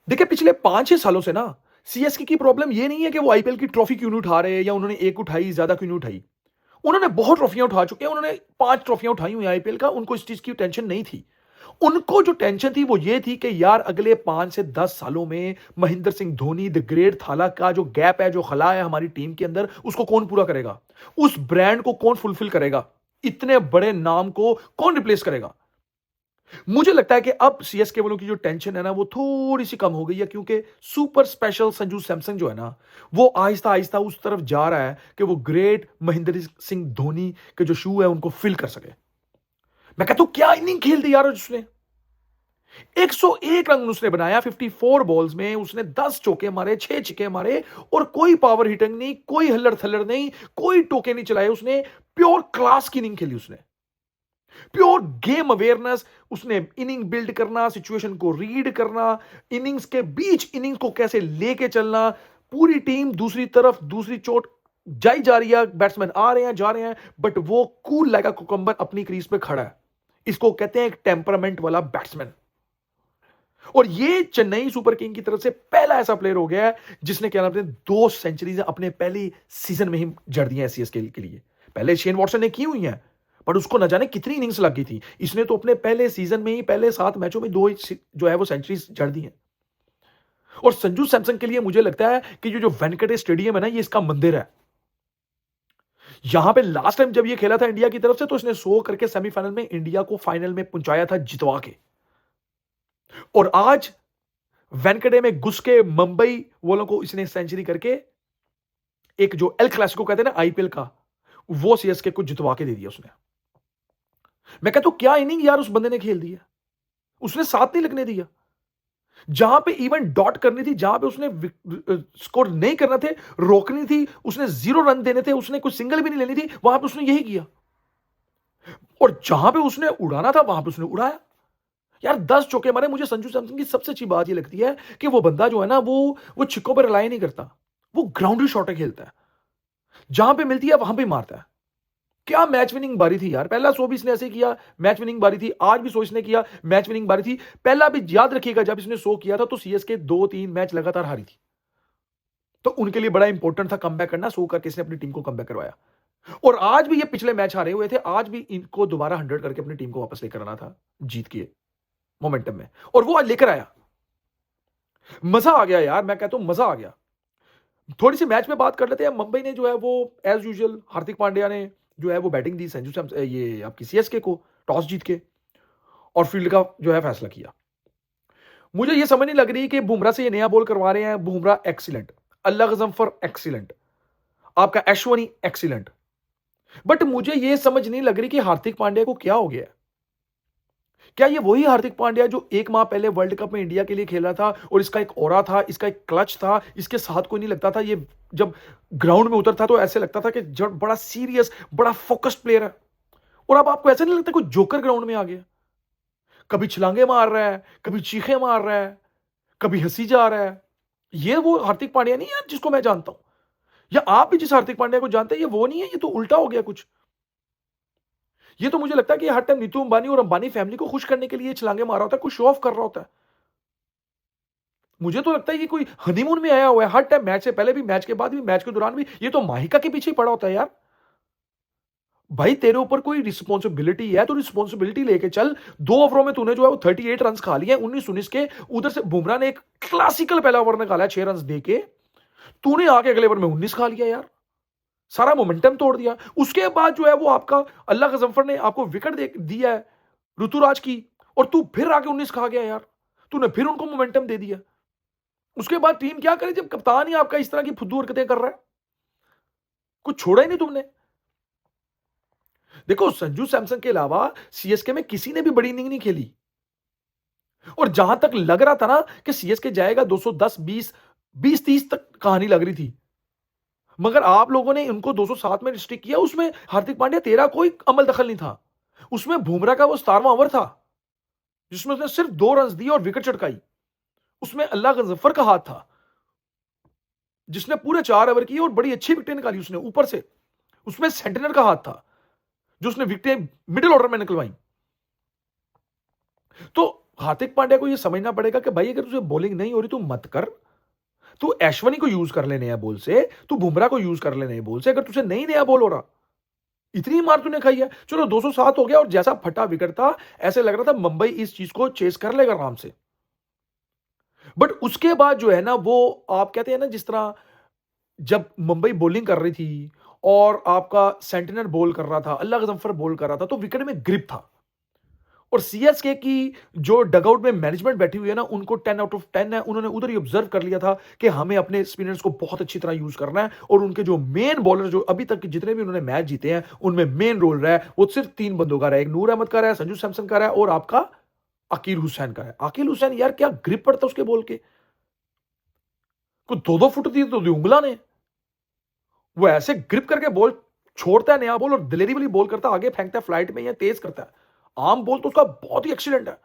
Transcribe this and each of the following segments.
देखिए पिछले 5-6 सालों से ना सीएसके की प्रॉब्लम ये नहीं है कि वो आईपीएल की ट्रॉफी क्यों नहीं उठा रहे या उन्होंने एक उठाई ज्यादा क्यों नहीं उठाई। उन्होंने बहुत ट्रॉफियां उठा चुके हैं, उन्होंने 5 ट्रॉफियां उठाई हुई आईपीएल का, उनको इस चीज की टेंशन नहीं थी। उनको जो टेंशन थी वो ये थी कि यार अगले 5 से 10 सालों में महेंद्र सिंह धोनी द ग्रेट थाला का जो गैप है, जो खला है हमारी टीम के अंदर, उसको कौन पूरा करेगा? उस ब्रांड को कौन फुलफिल करेगा? इतने बड़े नाम को कौन रिप्लेस करेगा? मुझे लगता है कि अब सीएसके वालों की जो टेंशन है ना वो थोड़ी सी कम हो गई है, क्योंकि सुपर स्पेशल संजू सैमसन जो है ना वो आहिस्ता आहिस्ता उस तरफ जा रहा है कि वो ग्रेट महेंद्र सिंह धोनी के जो शू है उनको फिल कर सके। मैं कहता हूं क्या इनिंग खेल दी यार उसने। 101 रन उसने बनाया 54 बॉल्स में, उसने 10 चौके मारे, 6 छक्के मारे और कोई पावर हिटिंग नहीं, कोई हल्लड़ थल्लड़ नहीं, कोई टोके नहीं चलाए उसने। प्योर क्लास की इनिंग खेली उसने, प्योर गेम अवेयरनेस। उसने इनिंग बिल्ड करना, सिचुएशन को रीड करना, इनिंग्स के बीच इनिंग्स को कैसे लेके चलना। पूरी टीम दूसरी तरफ दूसरी चोट जाई जा रही है, बैट्समैन आ रहे हैं जा रहे हैं, बट वो कूल लाइक अ कुकम्बर अपनी क्रीज पे खड़ा है। इसको कहते हैं एक टेम्परामेंट वाला बैट्समैन। और ये चेन्नई सुपर किंग की तरफ से पहला ऐसा प्लेयर हो गया है जिसने क्या नाम है 2 सेंचुरीज अपने पहले सीजन में ही जड़ दी है सीएसके के लिए। पहले शेन वॉटसन ने की हुई है, पर उसको न जाने कितनी इनिंग्स लग गई थी। इसने तो अपने पहले सीजन में ही पहले 7 मैचों में 2 जो है वो सेंचुरीज जड़ दी हैं। और संजू सैमसन के लिए मुझे लगता है कि ये जो वेंकटेश स्टेडियम है ना, ये इसका मंदिर है। यहां पे लास्ट टाइम जब ये खेला था इंडिया की तरफ से तो इसने 100 करके सेमीफाइनल में इंडिया को फाइनल में पहुंचाया था जितवा के। और आज वेंकटे में घुस के मुंबई वालों को इसने सेंचुरी करके एक जो एल क्लासिको कहते हैं ना आईपीएल का, वो सीएसके को जितवा के दे दिया उसने। मैं कहता हूं क्या इनिंग यार उस बंदे ने खेल दी है। उसने साथ नहीं लगने दिया। जहां पे इवन डॉट करनी थी, जहां पे उसने स्कोर नहीं करना थे, रोकनी थी, उसने 0 रन देने थे, उसने कोई सिंगल भी नहीं लेनी थी, वहां पे उसने यही किया। और जहां पे उसने उड़ाना था वहां पे उसने उड़ाया। यार 10 चौके मारे। मुझे संजू सैमसन की सबसे अच्छी बात ये लगती है कि वो बंदा जो है ना वो छिक्कों पर रिलाई नहीं करता, वो ग्राउंडरी शॉट खेलता है, जहां पे मिलती है वहां पे मारता है। क्या मैच विनिंग बारी थी यार। पहला 100 भी इसने ऐसे किया, मैच विनिंग बारी थी। आज भी 100 इसने किया, मैच विनिंग बारी थी। पहला भी याद रखिएगा जब इसने 100 किया था तो सीएसके 2-3 मैच लगातार हारी थी, तो उनके लिए बड़ा इंपॉर्टेंट था कमबैक करना। 100 करके इसने अपनी टीम को कमबैक करवाया। और आज भी ये पिछले मैच हारे हुए थे, आज भी इनको दोबारा 100 करके अपनी टीम को वापस लेकर आना था जीत के मोमेंटम में, और वो आज लेकर आया। मजा आ गया यार, मैं कहता हूं मजा आ गया। थोड़ी सी मैच में बात कर लेते हैं। मुंबई ने जो है वो एज यूजुअल हार्दिक पांड्या ने जो है वो बैटिंग दी संजू सैमसन ये आपकी सीएसके को, टॉस जीत के, और फील्ड का जो है फैसला किया। मुझे ये समझ नहीं लग रही कि बुमराह से ये नया बॉल करवा रहे हैं। बुमराह एक्सीलेंट, अल्लाह गजम्फर एक्सीलेंट, आपका अश्वनी एक्सीलेंट, बट मुझे ये समझ नहीं लग रही कि हार्दिक पांड्या को क्या हो गया है। क्या ये वही हार्दिक पांड्या जो 1 माह पहले वर्ल्ड कप में इंडिया के लिए खेला था और इसका एक ऑरा था, इसका एक क्लच था, इसके साथ कोई नहीं लगता था। ये जब ग्राउंड में उतरता तो ऐसे लगता था कि जब बड़ा सीरियस, बड़ा फोकस्ड प्लेयर है। और अब आपको ऐसा नहीं लगता कोई जोकर ग्राउंड में आ गया? कभी छलांगे मार रहा है, कभी चीखे मार रहा है, कभी हंसी जा रहा है। ये वो हार्दिक पांड्या नहीं है जिसको मैं जानता हूं, या आप भी जिस हार्दिक पांड्या को जानते हैं ये वो नहीं है। ये तो उल्टा हो गया कुछ। ये तो मुझे लगता है कि हर टाइम नीतू अंबानी और अंबानी फैमिली को खुश करने के लिए छलांगे मार रहा होता है, कुछ शो ऑफ कर रहा होता है। मुझे तो लगता है ये कोई हनीमून में आया हुआ है। हर टाइम मैच से पहले भी, मैच के बाद भी, मैच के दौरान भी ये तो माहिका के पीछे ही पड़ा होता है यार। भाई तेरे ऊपर कोई रिस्पॉन्सिबिलिटी है तो रिस्पॉन्सिबिलिटी लेके चल। 2 ओवरों में तूने जो है वो 38 रन खा लिए, 19-19 के। उधर से बुमराह ने एक क्लासिकल पहला ओवर निकाला है 6 रन देके, तूने आके अगले ओवर में 19 खा लिया यार, सारा मोमेंटम तोड़ दिया। उसके बाद जो है वो आपका अल्लाह गजम्फर ने आपको विकेट दिया है ऋतुराज की, और तू फिर आके 19 खा गया यार, तूने फिर उनको मोमेंटम दे दिया। उसके बाद टीम क्या करे जब कप्तान ही आपका इस तरह की फुद्दू हरकतें कर रहा है? कुछ छोड़ा ही नहीं तुमने। देखो संजू सैमसन के अलावा सीएसके में किसी ने भी बड़ी इनिंग नहीं खेली, और जहां तक लग रहा था ना कि सीएसके जाएगा 210, 20, 20-30 तक कहानी लग रही थी, मगर आप लोगों ने उनको 207 में रिस्ट्रिक्ट किया। उसमें हार्दिक पांड्या तेरा कोई अमल दखल नहीं था। उसमें बुमराह का वो 17वां ओवर था जिसमें उसने सिर्फ 2 रन दिए और विकेट चटकाई। उसमें अल्लाह गजफ्फर का हाथ था जिसने पूरे 4 ओवर किए और बड़ी अच्छी विकेटें निकाली उसने ऊपर से। उसमें सेंटिनर का हाथ था जो उसने विकेटें मिडिल ऑर्डर में निकलवाई। तो हार्दिक पांड्या को यह समझना पड़ेगा कि भाई अगर तुझे बॉलिंग नहीं हो रही तो मत कर। तू अश्विनी को यूज कर ले नया बॉल से, तू बुमराह को यूज कर ले नए बॉल से, अगर तुझे नहीं नया बॉल हो रहा। इतनी मार तूने खाई है। चलो 207 हो गया और जैसा फटा विकेट था, ऐसे लग रहा था मुंबई इस चीज को चेस कर लेगा आराम से। बट उसके बाद जो है ना, वो आप कहते हैं ना, जिस तरह जब मुंबई बॉलिंग कर रही थी और आपका सेंटिनल बॉल कर रहा था, अल्लाह गजम्फर बॉल कर रहा था, तो विकेट में ग्रिप था। और सीएसके की जो डगआउट में मैनेजमेंट बैठी हुई है ना, उनको 10 आउट ऑफ 10 है। उन्होंने उधर ही ऑब्जर्व कर लिया था कि हमें अपने स्पिनर्स को बहुत अच्छी तरह यूज करना है, और उनके जो मेन बॉलर जो अभी तक जितने भी उन्होंने मैच जीते हैं उनमें मेन रोल रहा है वो सिर्फ 3 बंदों का रहा है। एक नूर अहमद का रहा है, संजू सैमसन का रहा है, और आपका अकील हुसैन का है। अकील हुसैन यार क्या ग्रिप पड़ता उसके बॉल के, कोई 2-2 फुट दी तो दी उंगला ने। वो ऐसे ग्रिप करके बॉल छोड़ता है नया बॉल, और दिलेरी वाली बॉल करता है, आगे फेंकता है फ्लाइट में या तेज करता है। आम बॉल तो उसका बहुत ही एक्सीलेंट है।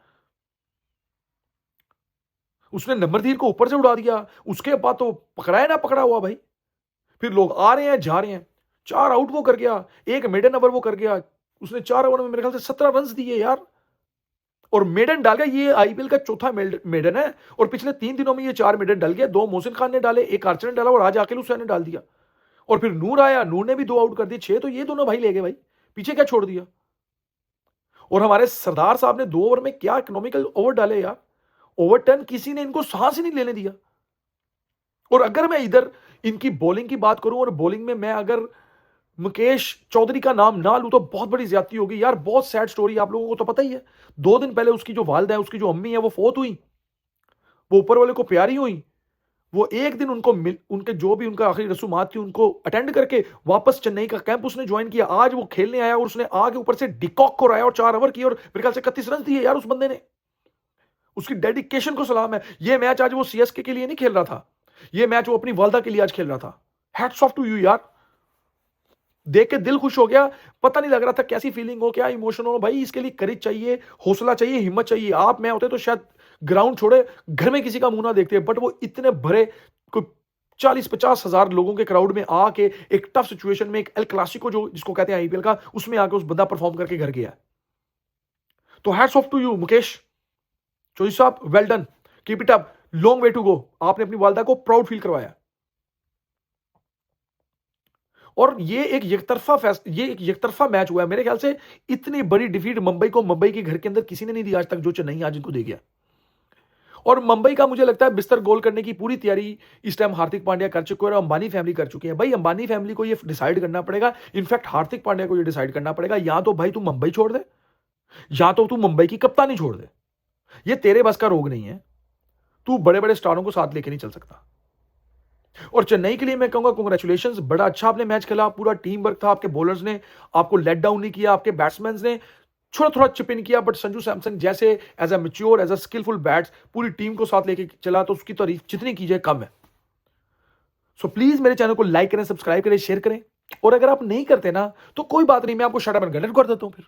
उसने नंबरधीर को ऊपर से उड़ा दिया, उसके बाद तो पकड़ा है ना पकड़ा हुआ भाई। फिर लोग आ रहे हैं जा रहे हैं। 4 आउट वो कर गया, एक मेडन ओवर वो कर गया। उसने 4 ओवर में मेरे ख्याल से 17 रन दिए यार, और मेडन डाल गया। ये आईपीएल का चौथा मेडन है, और पिछले 3 दिनों में ये 4 मेडन डाल गया। 2 मोहसिन खान ने डाले, एक आर्चर ने डाला, और आज आकिल हुसैन ने डाल दिया। और फिर नूर आया, नूर ने भी 2 आउट कर दिए। 6 तो ये दोनों भाई ले गए भाई, पीछे क्या छोड़ दिया। और हमारे सरदार साहब ने 2 ओवर में क्या इकोनॉमिकल ओवर डाले यार। ओवर 10 किसी ने इनको सांस ही नहीं लेने दिया। और अगर मैं इधर इनकी बॉलिंग की बात करूं, और बॉलिंग में मैं अगर मुकेश चौधरी का नाम ना लूं तो बहुत बड़ी ज्यादती होगी यार। बहुत सैड स्टोरी, आप लोगों को तो पता ही है। 2 दिन पहले उसकी जो वालिदा है, उसकी जो अम्मी है, वो फोत हुई। वो ऊपर वाले को प्यारी हुई। वो एक दिन उनको उनके जो भी उनका आखिरी रसूमात थी उनको अटेंड करके वापस चेन्नई का कैंप उसने ज्वाइन किया। आज वो खेलने आया और उसने आगे ऊपर से डिकॉक को राया और 4 ओवर किए और मेरे ख्याल से 31 रन दिए यार उस बंदे ने। उसकी डेडिकेशन को सलाम है। ये मैच आज वो सीएसके के लिए नहीं खेल रहा था, ये मैच वो अपनी वालिदा के लिए आज खेल रहा था। हैट्स ऑफ टू यू यार, देख के दिल खुश हो गया। पता नहीं लग रहा था कैसी फीलिंग हो, क्या इमोशन हो भाई। इसके लिए करेज चाहिए, हौसला चाहिए, हिम्मत चाहिए। आप मैं होते तो शायद ग्राउंड छोड़े घर में किसी का मुंह ना देखते, बट वो इतने भरे कोई 40-50 हजार लोगों के क्राउड में आके एक टफ सिचुएशन में, एक एल क्लासिको जो जिसको कहते हैं आईपीएल का, उसमें आके उस बंदा परफॉर्म करके घर गया। तो hats off to you Mukesh Chaudhary साहब, well done, keep it up, long way to go. आपने अपनी वालिदा को प्राउड फील करवाया। और ये एक एकतरफा मैच हुआ है मेरे ख्याल से। इतनी बड़ी डिफीट मुंबई को, मुंबई के घर के अंदर किसी ने नहीं दी आज तक, जो चेन्नई आज इनको दे गया। और मुंबई का मुझे लगता है बिस्तर गोल करने की पूरी तैयारी इस टाइम हार्दिक पांड्या कर चुके हैं और अंबानी फैमिली कर चुकी है। भाई अंबानी फैमिली को ये डिसाइड करना पड़ेगा, इनफैक्ट हार्दिक पांड्या को ये डिसाइड करना पड़ेगा, या तो भाई तू मुंबई छोड़ दे, या तो तू मुंबई की कप्तानी छोड़ दे। ये तेरे बस का रोग नहीं है, तू बड़े बड़े स्टारों को साथ लेके नहीं चल सकता। और चेन्नई के लिए मैं कहूंगा कांग्रेचुलेशंस, बड़ा अच्छा आपने मैच खेला, पूरा टीम वर्क था, आपके बॉलर्स ने आपको लेट डाउन नहीं किया, आपके बैट्समैन ने थोड़ा थोड़ा चिप इन किया, बट संजू सैमसन जैसे as a mature, as a skillful bats पूरी टीम को साथ लेके चला, तो उसकी तारीफ जितनी की जाए कम है। सो प्लीज मेरे चैनल को लाइक करें, सब्सक्राइब करें, शेयर करें, और अगर आप नहीं करते ना तो कोई बात नहीं, मैं आपको शट अप एंड गट कर देता हूं फिर।